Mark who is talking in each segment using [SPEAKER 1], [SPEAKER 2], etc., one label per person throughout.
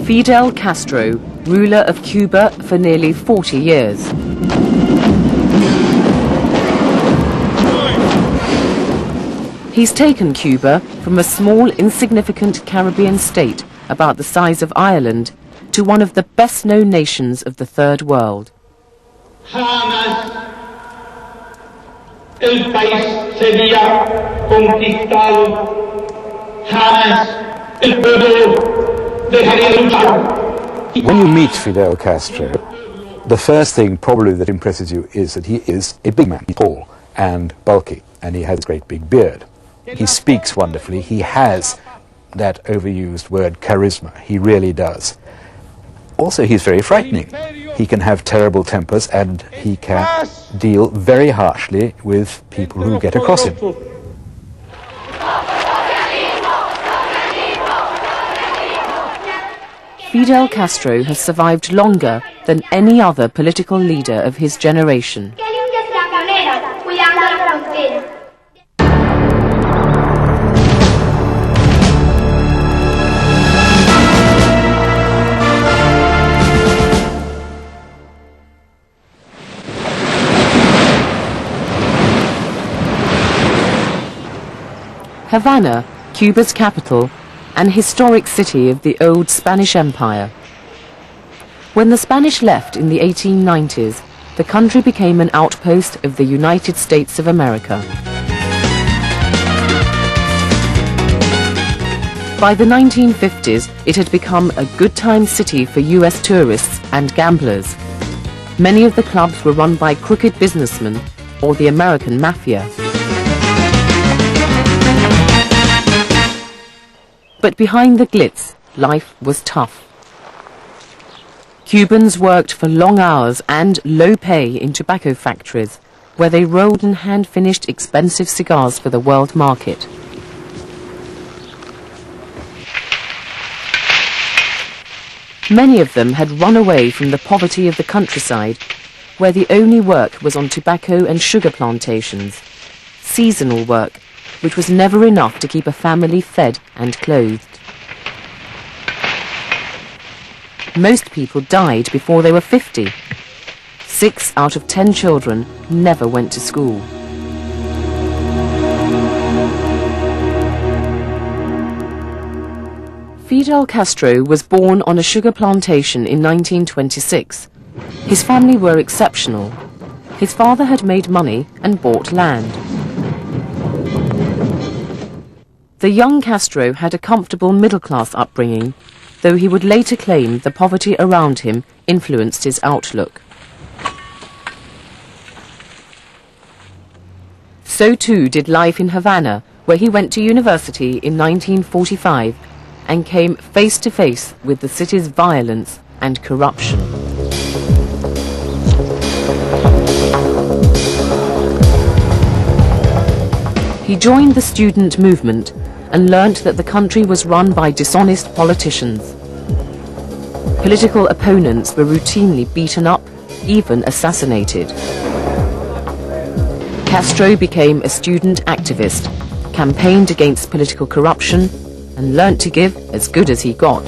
[SPEAKER 1] Fidel Castro, ruler of Cuba for nearly 40 years. He's taken Cuba from a small, insignificant Caribbean state about the size of Ireland to one of the best-known nations of the Third World.
[SPEAKER 2] El país sería conquistado, jamás el pueblo dejaría de luchar.
[SPEAKER 3] When you meet Fidel Castro, the first thing probably that impresses you is that he is a big man, tall and bulky, and he has a great big beard. He speaks wonderfully. He has that overused word charisma. He really does. Also, he's very frightening. He can have terrible tempers and he can deal very harshly with people who get across him.
[SPEAKER 1] Fidel Castro has survived longer than any other political leader of his generation. Havana, Cuba's capital, an historic city of the old Spanish Empire. When the Spanish left in the 1890s, the country became an outpost of the United States of America. By the 1950s, it had become a good-time city for US tourists and gamblers. Many of the clubs were run by crooked businessmen or the American mafia. But behind the glitz, life was tough. Cubans worked for long hours and low pay in tobacco factories, where they rolled and hand-finished expensive cigars for the world market. Many of them had run away from the poverty of the countryside, where the only work was on tobacco and sugar plantations, seasonal work, which was never enough to keep a family fed and clothed. Most people died before they were 50. 6 out of 10 children never went to school. Fidel Castro was born on a sugar plantation in 1926. His family were exceptional. His father had made money and bought land. The young Castro had a comfortable middle-class upbringing, though he would later claim the poverty around him influenced his outlook. So too did life in Havana, where he went to university in 1945 and came face to face with the city's violence and corruption. He joined the student movement and learnt that the country was run by dishonest politicians. Political opponents were routinely beaten up, even assassinated. Castro became a student activist, campaigned against political corruption, and learnt to give as good as he got.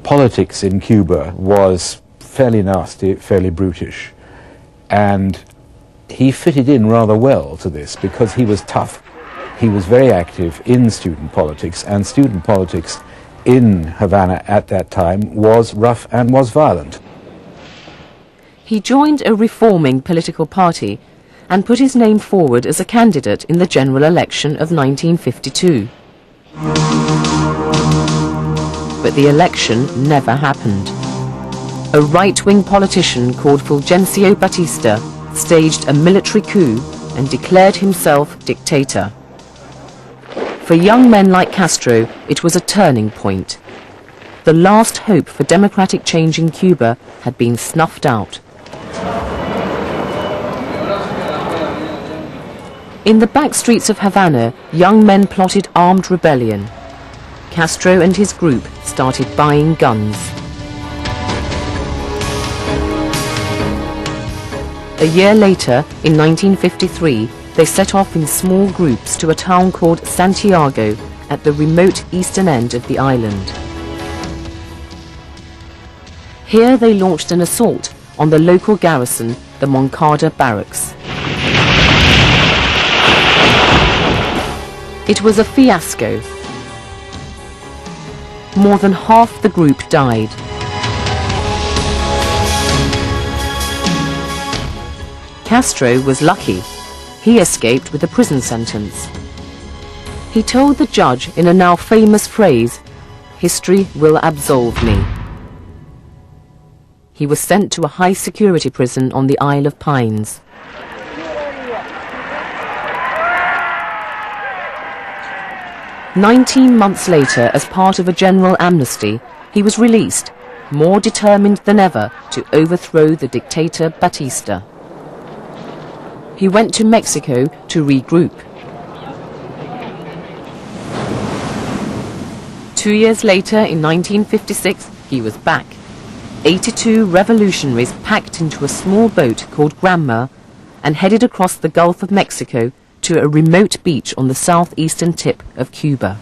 [SPEAKER 3] Politics in Cuba was fairly nasty, fairly brutish, and he fitted in rather well to this because he was tough. He was very active in student politics, and student politics in Havana at that time was rough and was violent.
[SPEAKER 1] He joined a reforming political party and put his name forward as a candidate in the general election of 1952. But the election never happened. A right-wing politician called Fulgencio Batista staged a military coup and declared himself dictator. For young men like Castro, it was a turning point. The last hope for democratic change in Cuba had been snuffed out. In the back streets of Havana, young men plotted armed rebellion. Castro and his group started buying guns. A year later, in 1953, they set off in small groups to a town called Santiago at the remote eastern end of the island. Here they launched an assault on the local garrison, the Moncada barracks. It was a fiasco. More than half the group died. Castro was lucky. He escaped with a prison sentence. He told the judge in a now famous phrase, "History will absolve me." He was sent to a high-security prison on the Isle of Pines. "19 months later, as part of a general amnesty, he was released, more determined than ever to overthrow the dictator Batista. He went to Mexico to regroup. 2 years later, in 1956, he was back. 82 revolutionaries packed into a small boat called Granma and headed across the Gulf of Mexico to a remote beach on the southeastern tip of Cuba.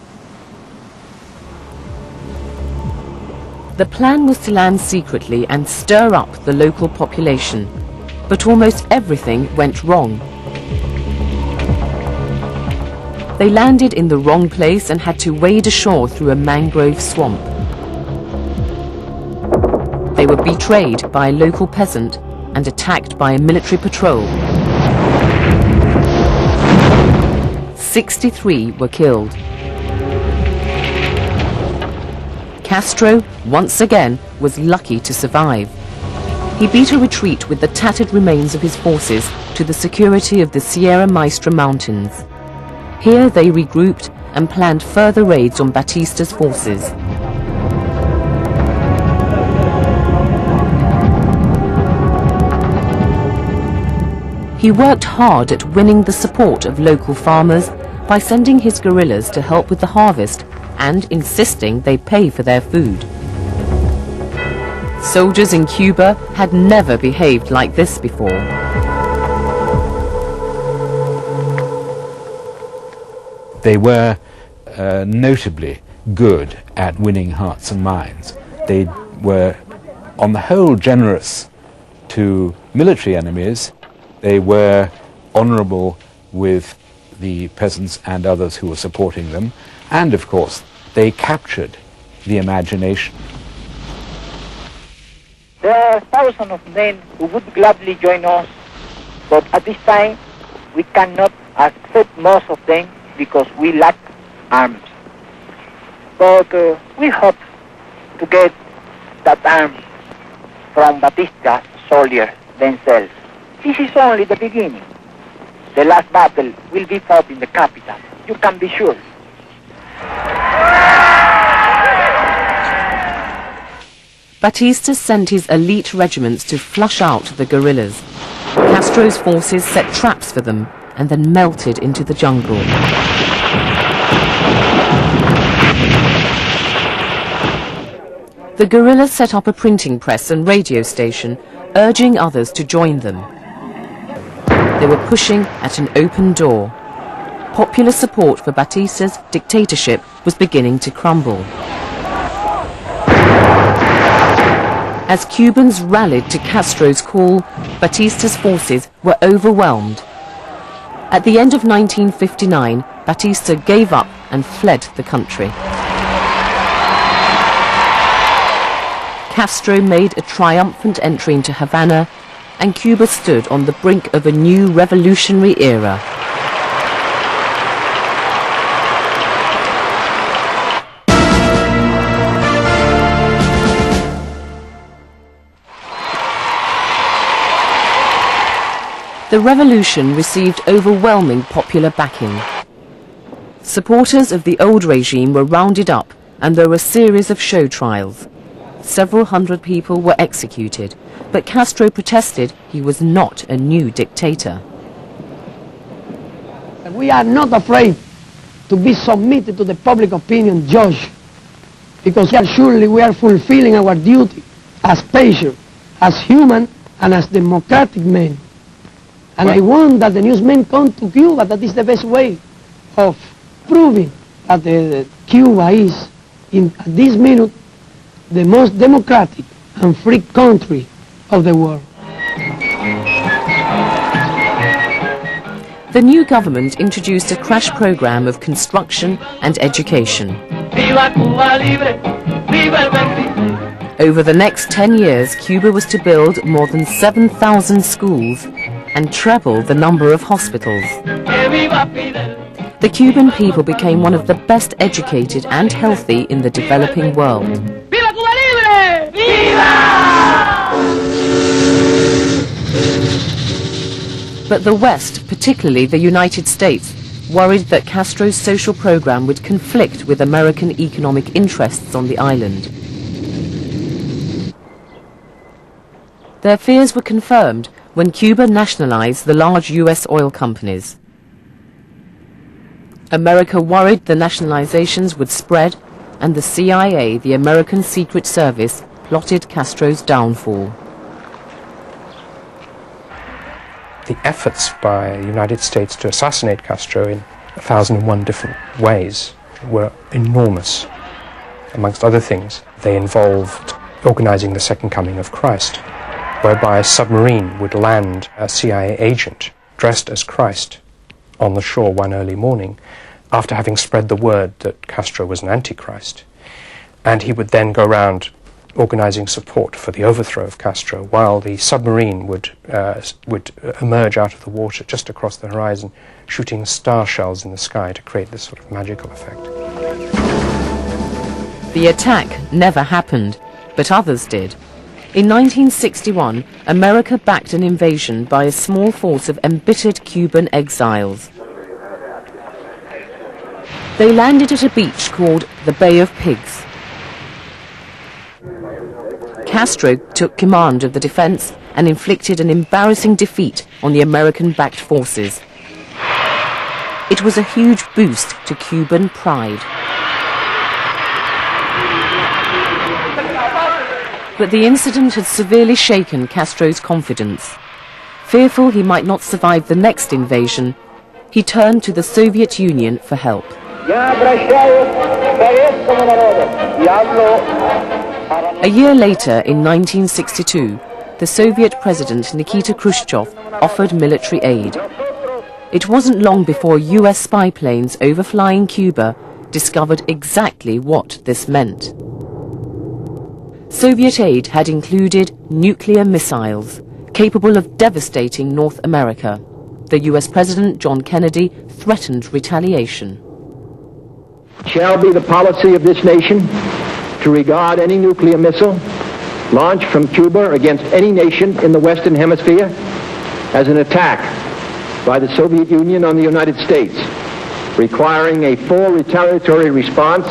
[SPEAKER 1] The plan was to land secretly and stir up the local population, but almost everything went wrong. They landed in the wrong place and had to wade ashore through a mangrove swamp. They were betrayed by a local peasant and attacked by a military patrol. 63 were killed. Castro, once again, was lucky to survive. He beat a retreat with the tattered remains of his forces to the security of the Sierra Maestra Mountains. Here they regrouped and planned further raids on Batista's forces. He worked hard at winning the support of local farmers by sending his guerrillas to help with the harvest and insisting they pay for their food. Soldiers in Cuba had never behaved like this before.
[SPEAKER 3] They were notably good at winning hearts and minds. They were, on the whole, generous to military enemies. They were honourable with the peasants and others who were supporting them. And, of course, they captured the imagination.
[SPEAKER 4] There are thousands of men who would gladly join us, but at this time we cannot accept most of them because we lack arms. But we hope to get that arms from Batista's soldiers themselves. This is only the beginning. The last battle will be fought in the capital. You can be sure.
[SPEAKER 1] Batista sent his elite regiments to flush out the guerrillas. Castro's forces set traps for them and then melted into the jungle. The guerrillas set up a printing press and radio station, urging others to join them. They were pushing at an open door. Popular support for Batista's dictatorship was beginning to crumble. As Cubans rallied to Castro's call, Batista's forces were overwhelmed. At the end of 1959, Batista gave up and fled the country. Castro made a triumphant entry into Havana, and Cuba stood on the brink of a new revolutionary era. The revolution received overwhelming popular backing. Supporters of the old regime were rounded up, and there were a series of show trials. Several hundred people were executed, but Castro protested he was not a new dictator.
[SPEAKER 5] We are not afraid to be submitted to the public opinion judge, because surely we are fulfilling our duty as patients, as human and as democratic men. And I want that the newsmen come to Cuba. That is the best way of proving that Cuba is, at this minute, the most democratic and free country of the world.
[SPEAKER 1] The new government introduced a crash program of construction and education.
[SPEAKER 6] Viva Cuba Libre, viva el 25.
[SPEAKER 1] Over the next 10 years, Cuba was to build more than 7,000 schools and treble the number of hospitals. The Cuban people became one of the best educated and healthy in the developing world.
[SPEAKER 6] Viva Cuba Libre! Viva!
[SPEAKER 1] But the West, particularly the United States, worried that Castro's social program would conflict with American economic interests on the island. Their fears were confirmed when Cuba nationalized the large US oil companies. America worried the nationalizations would spread, and the CIA, the American Secret Service, plotted Castro's downfall.
[SPEAKER 7] The efforts by the United States to assassinate Castro in 1,001 different ways were enormous. Amongst other things, they involved organizing the Second Coming of Christ, whereby a submarine would land a CIA agent dressed as Christ on the shore one early morning after having spread the word that Castro was an antichrist. And he would then go around organizing support for the overthrow of Castro, while the submarine would emerge out of the water just across the horizon, shooting star shells in the sky to create this sort of magical effect.
[SPEAKER 1] The attack never happened, but others did. In 1961, America backed an invasion by a small force of embittered Cuban exiles. They landed at a beach called the Bay of Pigs. Castro took command of the defense and inflicted an embarrassing defeat on the American-backed forces. It was a huge boost to Cuban pride. But the incident had severely shaken Castro's confidence. Fearful he might not survive the next invasion, he turned to the Soviet Union for help. A year later, in 1962, the Soviet President Nikita Khrushchev offered military aid. It wasn't long before US spy planes overflying Cuba discovered exactly what this meant. Soviet aid had included nuclear missiles capable of devastating North America. The US President John Kennedy threatened retaliation.
[SPEAKER 8] It shall be the policy of this nation to regard any nuclear missile launched from Cuba against any nation in the Western Hemisphere as an attack by the Soviet Union on the United States, requiring a full retaliatory response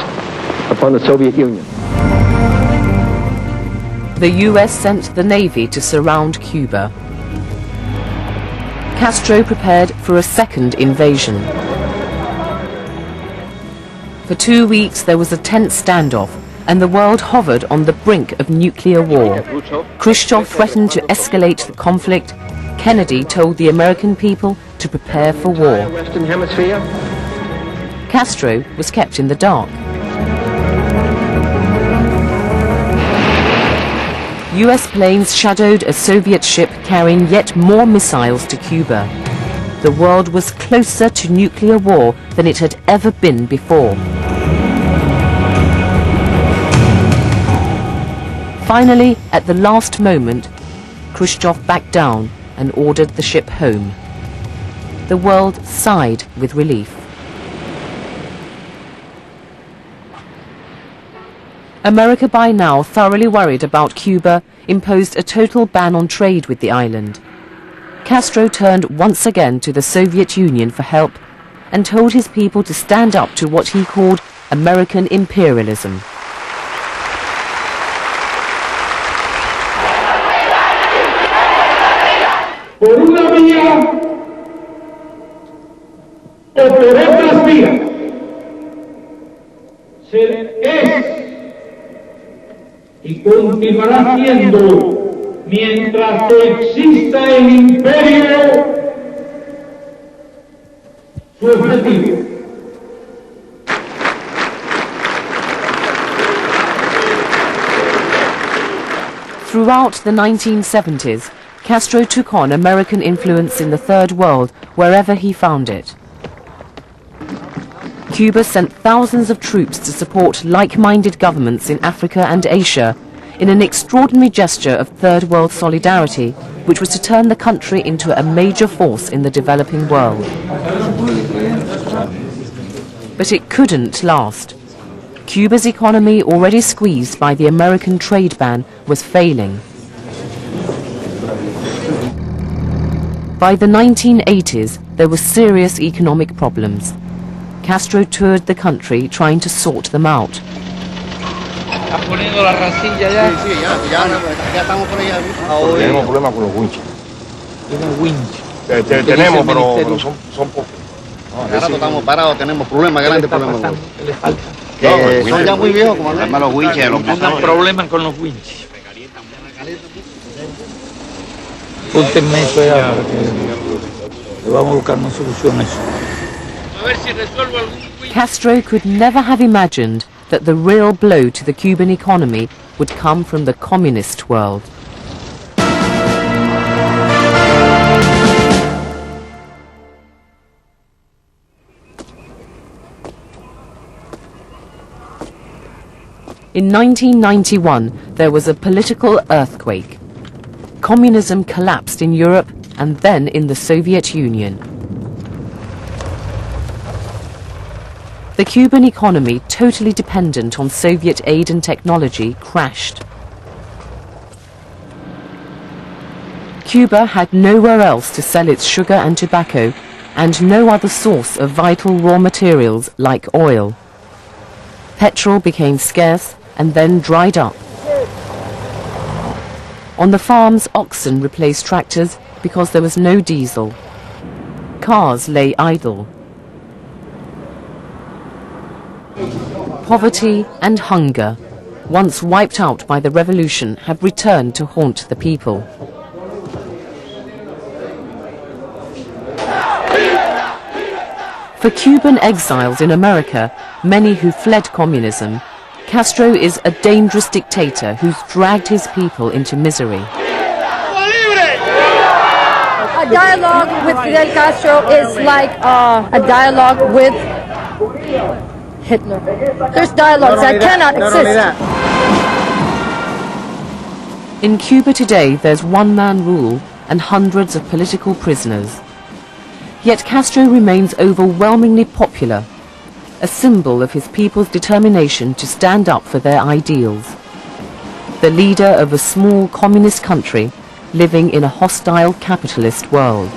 [SPEAKER 8] upon the Soviet Union.
[SPEAKER 1] The US sent the Navy to surround Cuba. Castro prepared for a second invasion. For 2 weeks there was a tense standoff, and the world hovered on the brink of nuclear war. Khrushchev threatened to escalate the conflict. Kennedy told the American people to prepare for war.
[SPEAKER 8] Western Hemisphere.
[SPEAKER 1] Castro was kept in the dark. US planes shadowed a Soviet ship carrying yet more missiles to Cuba. The world was closer to nuclear war than it had ever been before. Finally, at the last moment, Khrushchev backed down and ordered the ship home. The world sighed with relief. America, by now thoroughly worried about Cuba, imposed a total ban on trade with the island. Castro turned once again to the Soviet Union for help and told his people to stand up to what he called American imperialism.
[SPEAKER 2] Por una vía o por otras vías, es y continuará siendo, mientras exista el imperio, su objetivo.
[SPEAKER 1] Throughout the 1970s, Castro took on American influence in the Third World wherever he found it. Cuba sent thousands of troops to support like-minded governments in Africa and Asia in an extraordinary gesture of Third World solidarity, which was to turn the country into a major force in the developing world. But it couldn't last. Cuba's economy, already squeezed by the American trade ban, was failing. By the 1980s, there were serious economic problems. Castro toured the country trying to sort them out.
[SPEAKER 9] Tenemos problemas con los winches. Tenemos, pero son pocos.
[SPEAKER 10] Ahora estamos parados, tenemos problemas, grandes problemas.
[SPEAKER 9] Que
[SPEAKER 10] son ya muy viejos, como los winches, los motores.
[SPEAKER 6] Problemas con los winches. Púntenme eso ya, porque vamos a buscar una solución a eso. A ver si resuelvo algún.
[SPEAKER 1] Castro could never have imagined that the real blow to the Cuban economy would come from the communist world. In 1991, there was a political earthquake. Communism collapsed in Europe and then in the Soviet Union. The Cuban economy, totally dependent on Soviet aid and technology, crashed. Cuba had nowhere else to sell its sugar and tobacco, and no other source of vital raw materials like oil. Petrol became scarce and then dried up. On the farms, oxen replaced tractors because there was no diesel. Cars lay idle. Poverty and hunger, once wiped out by the revolution, have returned to haunt the people. For Cuban exiles in America, many who fled communism, Castro is a dangerous dictator who's dragged his people into misery.
[SPEAKER 11] A dialogue with Fidel Castro is like a dialogue with Hitler. There's dialogues that cannot exist.
[SPEAKER 1] In Cuba today, there's one-man rule and hundreds of political prisoners. Yet Castro remains overwhelmingly popular, a symbol of his people's determination to stand up for their ideals. The leader of a small communist country living in a hostile capitalist world.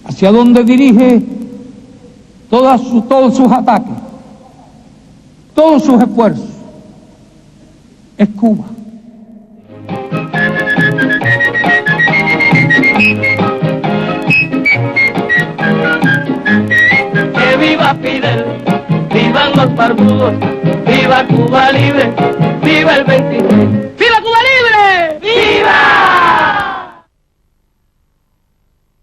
[SPEAKER 6] Hacia donde dirige todos sus ataques, todos sus esfuerzos, es Cuba.
[SPEAKER 12] Que viva Fidel, vivan los barbudos, viva Cuba libre, viva el 23.